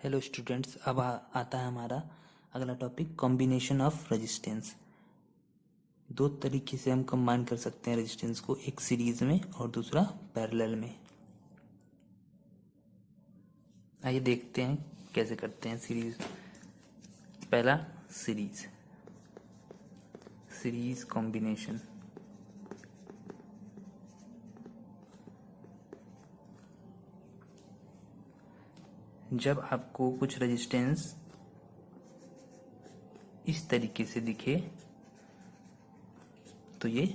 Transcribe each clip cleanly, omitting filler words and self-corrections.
Hello students, अब आता है हमारा अगला टॉपिक कॉम्बिनेशन ऑफ रेजिस्टेंस। दो तरीके से हम कंबाइन कर सकते हैं रेजिस्टेंस को, एक सीरीज में और दूसरा पैरेलल में। आइए देखते हैं कैसे करते हैं सीरीज। पहला सीरीज कॉम्बिनेशन। जब आपको कुछ रेजिस्टेंस इस तरीके से दिखे तो ये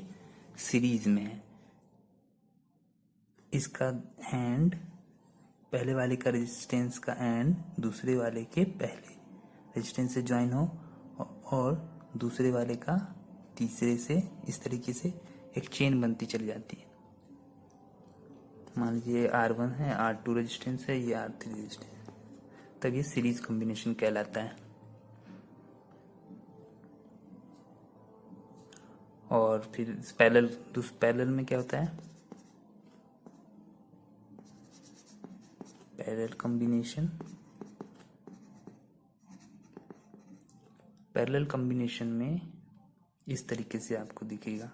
सीरीज में है। इसका एंड पहले वाले का रेजिस्टेंस का एंड दूसरे वाले के पहले रेजिस्टेंस से ज्वाइन हो और दूसरे वाले का तीसरे से, इस तरीके से एक चेन बनती चली जाती है। मान लीजिए R1 है, R2 रेजिस्टेंस है, ये R3 रेजिस्टेंस है, तब ये सीरीज कॉम्बिनेशन कहलाता है। और फिर पैरेलल में क्या होता है? पैरेलल कॉम्बिनेशन में इस तरीके से आपको दिखेगा।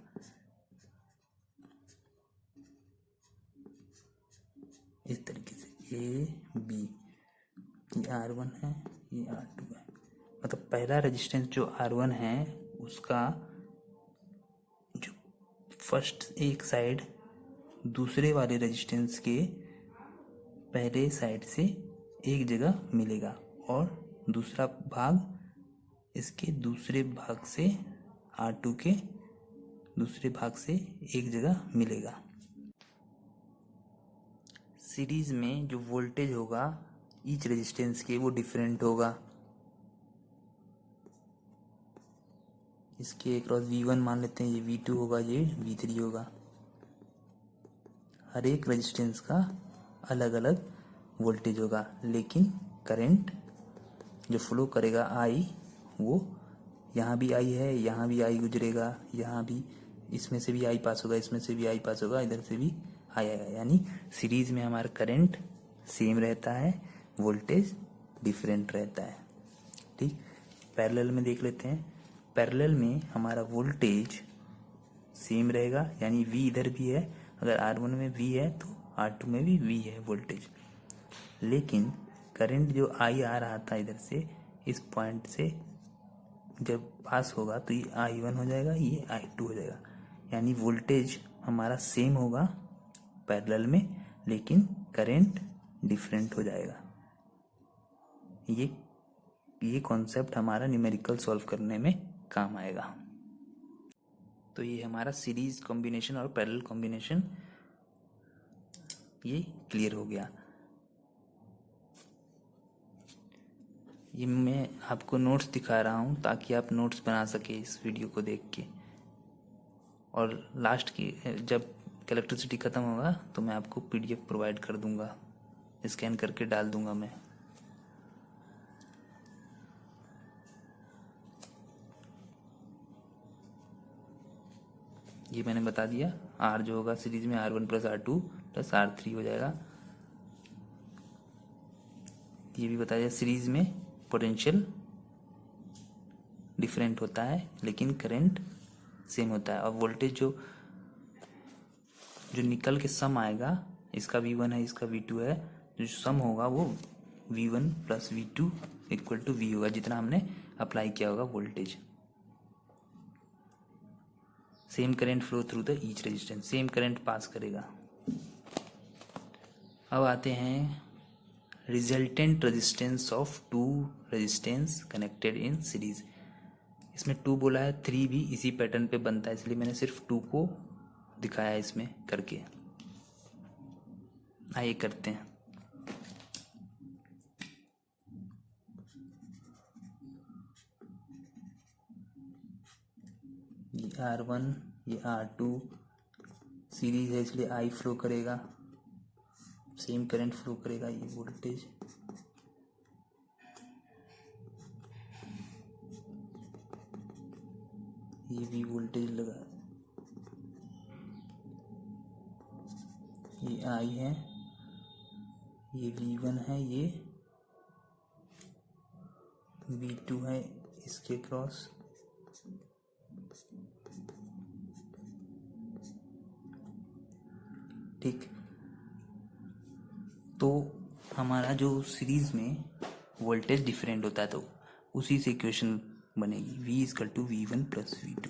इस तरीके से A B, ये R1 है, ये R2 है। मतलब पहला रेजिस्टेंस जो R1 है उसका जो फर्स्ट एक साइड दूसरे वाले रेजिस्टेंस के पहले साइड से एक जगह मिलेगा और दूसरा भाग इसके दूसरे भाग से R2 के दूसरे भाग से एक जगह मिलेगा। सीरीज में जो वोल्टेज होगा ईच रेजिस्टेंस के वो डिफरेंट होगा। इसके अक्रॉस V1 मान लेते हैं, ये V2 होगा, ये V3 होगा। हर एक रेजिस्टेंस का अलग अलग वोल्टेज होगा, लेकिन करंट जो फ्लो करेगा I, वो यहाँ भी I है, यहाँ भी I गुजरेगा, यहाँ भी इसमें से भी I पास होगा, इसमें से भी I पास होगा, इधर से भी I आएगा। यानी सीरीज में हमारा करंट सेम रहता है, वोल्टेज डिफरेंट रहता है। ठीक, पैरेलल में देख लेते हैं। पैरेलल में हमारा वोल्टेज सेम रहेगा, यानी V इधर भी है, अगर R1 में V है तो R2 में भी V है वोल्टेज। लेकिन करंट जो I आ रहा था इधर से, इस पॉइंट से जब पास होगा तो ये I1 हो जाएगा, ये I2 हो जाएगा। यानी वोल्टेज हमारा सेम होगा पैरेलल में, लेकिन करंट डिफरेंट हो जाएगा। ये कॉन्सेप्ट हमारा न्यूमेरिकल सॉल्व करने में काम आएगा। तो ये हमारा सीरीज कॉम्बिनेशन और पैरेलल कॉम्बिनेशन ये क्लियर हो गया। ये मैं आपको नोट्स दिखा रहा हूँ ताकि आप नोट्स बना सके इस वीडियो को देख के। और लास्ट की जब इलेक्ट्रिसिटी ख़त्म होगा तो मैं आपको PDF प्रोवाइड कर दूंगा, स्कैन करके डाल दूंगा मैं। ये मैंने बता दिया। R जो होगा सीरीज में R1 plus R2 plus R3 हो जाएगा। ये भी बता दिया सीरीज में पोटेंशियल डिफरेंट होता है लेकिन करंट सेम होता है। और वोल्टेज जो निकल के सम आएगा, इसका V1 है, इसका V2 है, जो सम होगा वो V1 plus V2 equal to V होगा, जितना हमने अप्लाई किया होगा voltage. Same current flow through the each resistance, same current pass करेगा। अब आते हैं resultant resistance of two resistance connected in series. इसमें 2 बोला है, 3 भी इसी पैटर्न पे बनता है, इसलिए मैंने सिर्फ 2 को दिखाया इसमें करके। आइए करते हैं। ये R1, ये R2 सीरीज है इसलिए I फ्लो करेगा, सेम करंट फ्लो करेगा। ये वोल्टेज ये भी वोल्टेज लगा, ये I है, ये V1 है, ये V2 है इसके क्रॉस, ठीक। तो हमारा जो सीरीज में वोल्टेज डिफरेंट होता है तो उसी से इक्वेशन बनेगी V equal to V1 plus V2।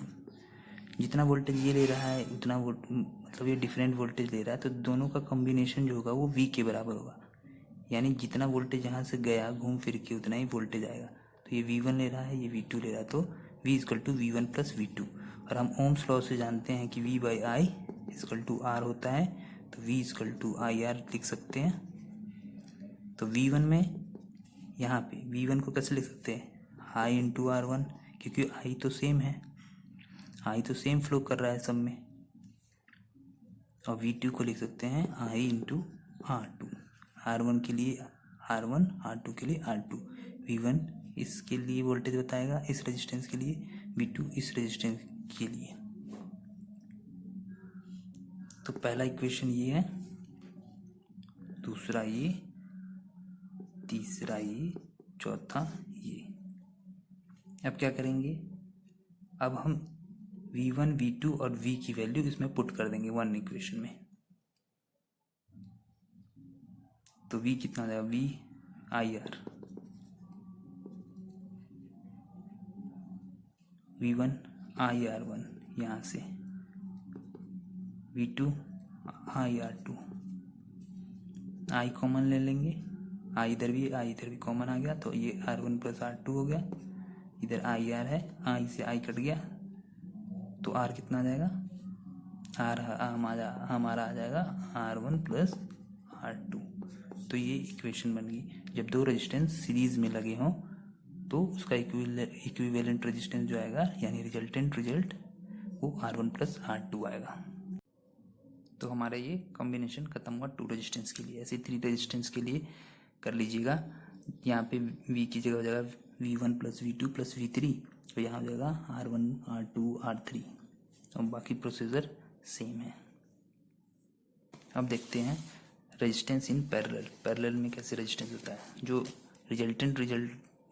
जितना वोल्टेज ये ले रहा है उतना मतलब ये डिफरेंट वोल्टेज ले रहा है, तो दोनों का कॉम्बिनेशन जो होगा वो V के बराबर होगा। यानी जितना वोल्टेज यहाँ से गया घूम फिर के उतना ही वोल्टेज आएगा। तो ये V1 ले रहा है, ये V2 ले रहा है, तो V equal to V1 plus V2। और हम ओम्स लॉ से जानते हैं कि V by I equal to R होता है, तो V इक्वल टू IR लिख सकते हैं। तो V1 में यहाँ पे V1 को कैसे लिख सकते हैं, I इंटू R1, क्योंकि I तो सेम है, I तो सेम फ्लो कर रहा है सब में। और V2 को लिख सकते हैं I इंटू R2, R1 के लिए R1, R2 के लिए R2। V1 इसके लिए वोल्टेज बताएगा इस रेजिस्टेंस के लिए, V2 इस रेजिस्टेंस के लिए। तो पहला इक्वेशन ये है, दूसरा ये, तीसरा ये, चौथा ये। अब क्या करेंगे, अब हम V1, V2 और V की वैल्यू इसमें पुट कर देंगे वन इक्वेशन में। तो V कितना आ जाएगा, V IR, V1 IR1 यहाँ से, V2 IR2, I कॉमन ले लेंगे, I इधर भी कॉमन आ गया, तो ये R1 प्लस R2 हो गया। इधर IR है, I से I कट गया, तो R कितना आ जाएगा, हमारा आ जाएगा R1 प्लस R2। तो ये इक्वेशन बन गई। जब दो रेजिस्टेंस सीरीज में लगे हों तो उसका इक्विवेलेंट रेजिस्टेंस जो आएगा यानी रिजल्ट वो R1 प्लस R2 आएगा। तो हमारा ये कॉम्बिनेशन खत्म हुआ टू रेजिस्टेंस के लिए। ऐसे थ्री रेजिस्टेंस के लिए कर लीजिएगा। यहाँ पे V की जगह हो जाएगा V1 plus V2 plus V3, तो यहाँ हो जाएगा R1 R2 R3, और बाकी प्रोसीजर सेम है। अब देखते हैं रेजिस्टेंस इन पैरेलल में कैसे रेजिस्टेंस होता है। जो रिजल्टेंट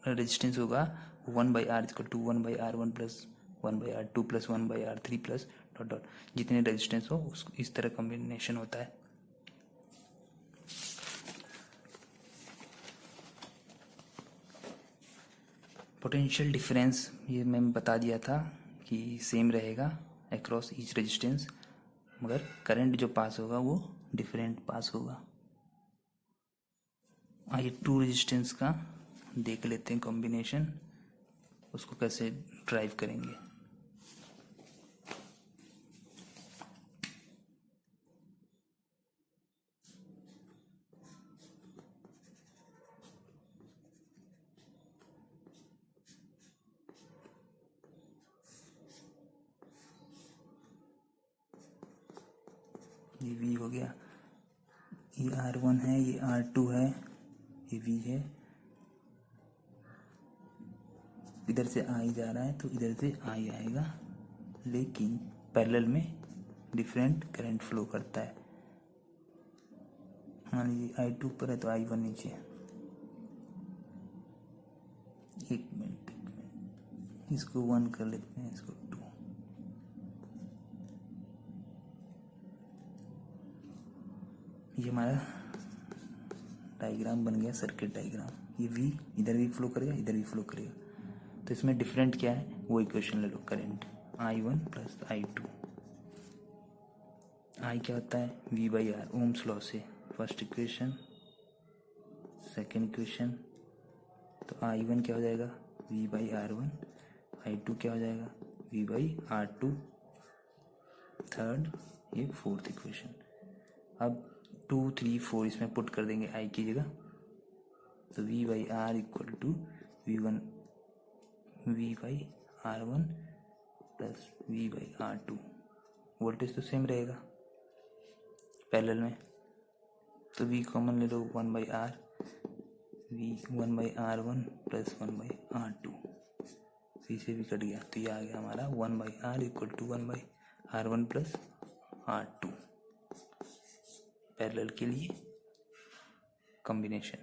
रेजिस्टेंस होगा 1/R equal to 1/R1 plus 1/R2 plus 1/R3 plus dot dot, जितने रेजिस्टेंस हो उस इस तरह कॉम्बिनेशन होता है। पोटेंशियल डिफरेंस ये मैं बता दिया था कि सेम रहेगा अक्रॉस ईच रेजिस्टेंस, मगर करंट जो पास होगा वो डिफरेंट पास होगा। आइए टू रेजिस्टेंस का देख लेते हैं कॉम्बिनेशन, उसको कैसे ड्राइव करेंगे। ये V हो गया, ये R1 है, ये R2 है, ये V है। इधर से I जा रहा है तो इधर से I आएगा, लेकिन पैरेलल में डिफरेंट करंट फ्लो करता है। मान लीजिए I2 ऊपर है तो I1 नीचे। एक मिनट इसको 1 कर लेते हैं, इसको 2। ये हमारा डायग्राम बन गया, सर्किट डायग्राम। ये V इधर भी फ्लो करेगा, इधर भी फ्लो करेगा, तो इसमें डिफरेंट क्या है वो इक्वेशन ले लो। Current I1 plus I2, I क्या होता है V/R ओम्स लॉ से, फर्स्ट इक्वेशन, सेकेंड इक्वेशन। तो I1 क्या हो जाएगा V/R1, I2 क्या हो जाएगा V/R2, थर्ड, ये फोर्थ इक्वेशन। अब 2, 3, 4 इसमें पुट कर देंगे I की जगह, तो V/R equal to V/R1 plus V/R2। Voltage तो सेम रहेगा पैरेलल में, तो V कॉमन ले लो 1/R, V 1/R1 plus 1/R2, V से भी कट गया, तो ये आ गया हमारा 1/R equal to 1/R1 plus R2 parallel के लिए कॉम्बिनेशन।